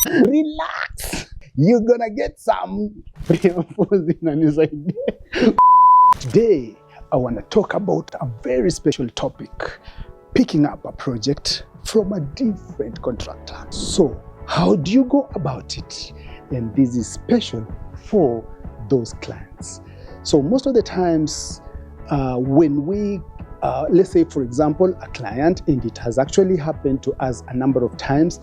Relax. You're gonna get some pre-imposing on his idea. Today, I want to talk about a very special topic, picking up a project from a different contractor. So, how do you go about it? And this is special for those clients. So most of the times when we, let's say for example, a client, and it has actually happened to us a number of times,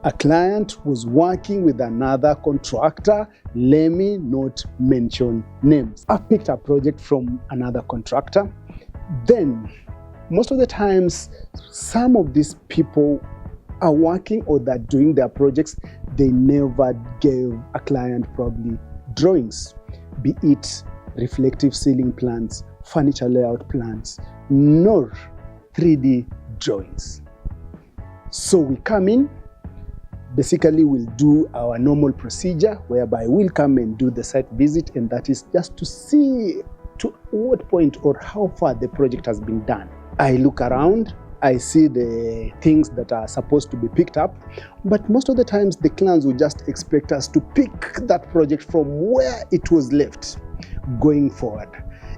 a client was working with another contractor. Let me not mention names. I picked a project from another contractor. Then most of the times, some of these people are working or they're doing their projects, they never gave a client probably drawings, be it reflective ceiling plans, furniture layout plans, nor 3D drawings. So we come in, basically we'll do our normal procedure whereby we'll come and do the site visit, and that is just to see to what point or how far the project has been done. I look around, I see the things that are supposed to be picked up, but most of the times the clients will just expect us to pick that project from where it was left going forward.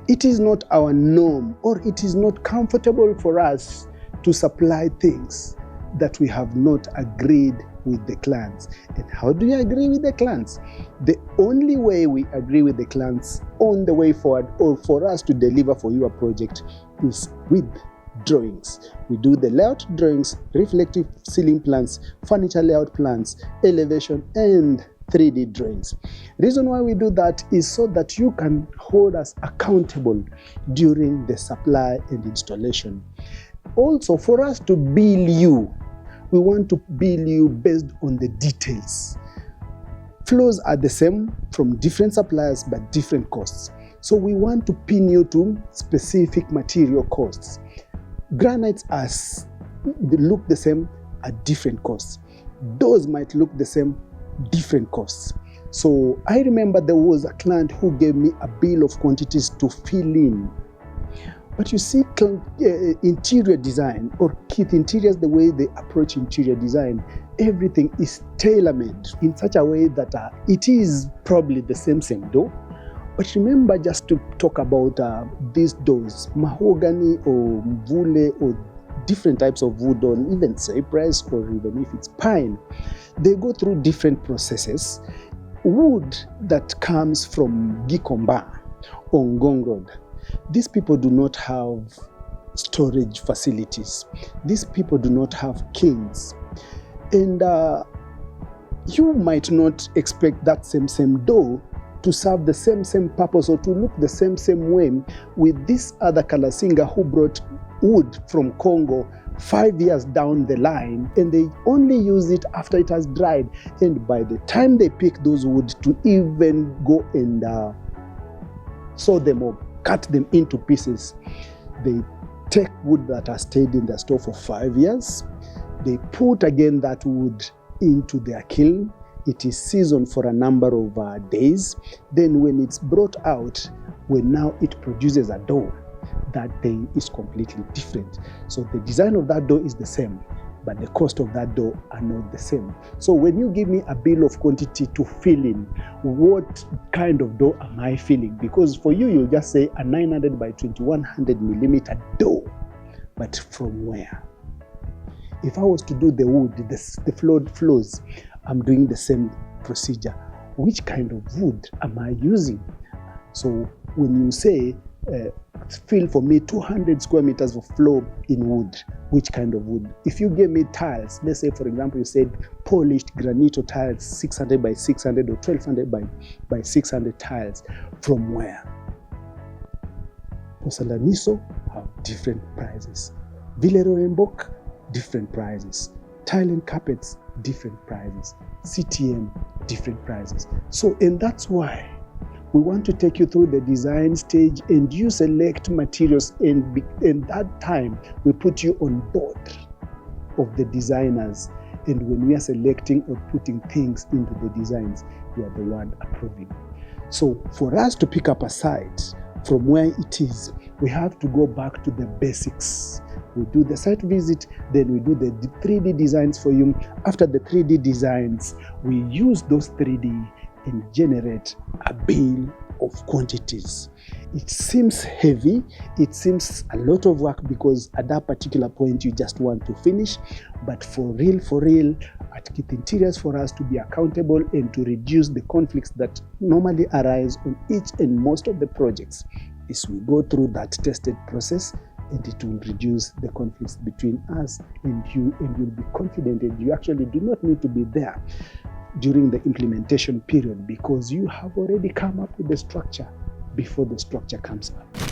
It is not our norm, or it is not comfortable for us to supply things that we have not agreed with the clients. And how do you agree with the clients? The only way we agree with the clients on the way forward, or for us to deliver for your project, is with drawings. We do the layout drawings, reflective ceiling plans, furniture layout plans, elevation, and 3D drawings. Reason why we do that is so that you can hold us accountable during the supply and installation. Also, for us to bill you, we want to bill you based on the details. Flows are the same from different suppliers but different costs. So we want to pin you to specific material costs. Granites they look the same at different costs. Doors might look the same, different costs. So I remember there was a client who gave me a bill of quantities to fill in. But you see, interior design, or Keith Interiors, the way they approach interior design, everything is tailor-made in such a way that it is probably the same door. But remember, just to talk about these doors, mahogany or mvule or different types of wood, or even cypress, or even if it's pine, they go through different processes. Wood that comes from Gikomba or Ngong Road, these people do not have storage facilities. These people do not have kilns. And you might not expect that same door to serve the same purpose, or to look the same way with this other Kalasinga who brought wood from Congo 5 years down the line, and they only use it after it has dried. And by the time they pick those wood to even go and saw them or cut them into pieces, they take wood that has stayed in their store for 5 years, they put again that wood into their kiln. It is seasoned for a number of days. Then when it's brought out, when now it produces a door, that day is completely different. So the design of that door is the same, but the cost of that door are not the same. So when you give me a bill of quantity to fill in, what kind of door am I filling? Because for you, you'll just say a 900 by 2100 millimeter door, but from where? If I was to do the wood, the floored floors, I'm doing the same procedure. Which kind of wood am I using? So when you say, fill for me 200 square meters of floor in wood, which kind of wood? If you gave me tiles, let's say for example you said polished granito tiles, 600 by 600 or 1200 by 600 tiles, from where? Porcelaniso have different prices. Villero Embok, different prices. Tile and carpets, different prices. CTM, different prices. So, and that's why we want to take you through the design stage, and you select materials, and that time we put you on board of the designers. And when we are selecting or putting things into the designs, you are the one approving. So for us to pick up a site from where it is, we have to go back to the basics. We do the site visit, then we do the 3D designs for you. After the 3D designs, we use those 3D and generate a bill of quantities. It seems heavy, it seems a lot of work because at that particular point you just want to finish, but for real, at Kith Interiors, for us to be accountable and to reduce the conflicts that normally arise on each and most of the projects, is we go through that tested process, and it will reduce the conflicts between us and you, and you'll be confident that you actually do not need to be there during the implementation period because you have already come up with the structure before the structure comes up.